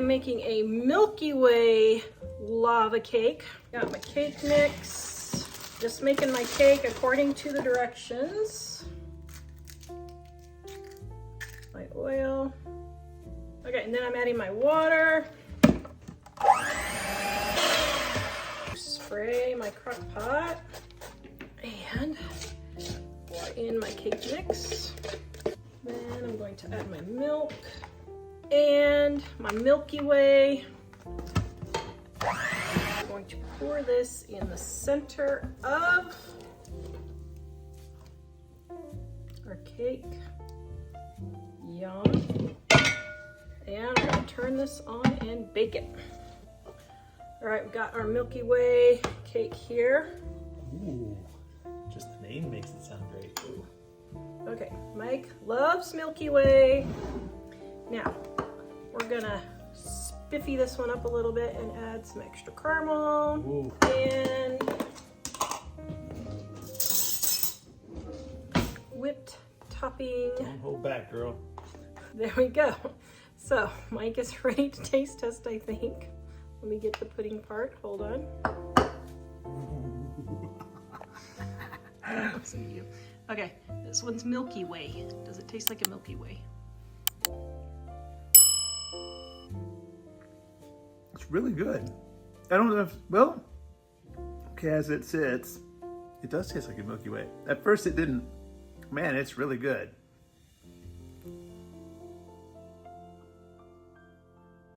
am making a Milky Way lava cake. Got my cake mix. Just making my cake according to the directions. My oil. Okay, and then I'm adding my water. Spray my crock pot. And pour in my cake mix. Then I'm going to add my milk and my Milky Way. I'm going to pour this in the center of our cake. Yum. And I'm going to turn this on and bake it. All right, we've got our Milky Way cake here. Ooh, just the name makes it sound great. Ooh. Okay, Mike loves Milky Way. Now, we're gonna spiffy this one up a little bit and add some extra caramel. Ooh. And whipped topping. Don't hold back, girl. There we go. So, Mike is ready to taste test, I think. Let me get the pudding part, hold on. Okay, this one's Milky Way. Does it taste like a Milky Way? It's really good. I don't know if, well, okay, as it sits, it does taste like a Milky Way. At first it didn't. Man, it's really good.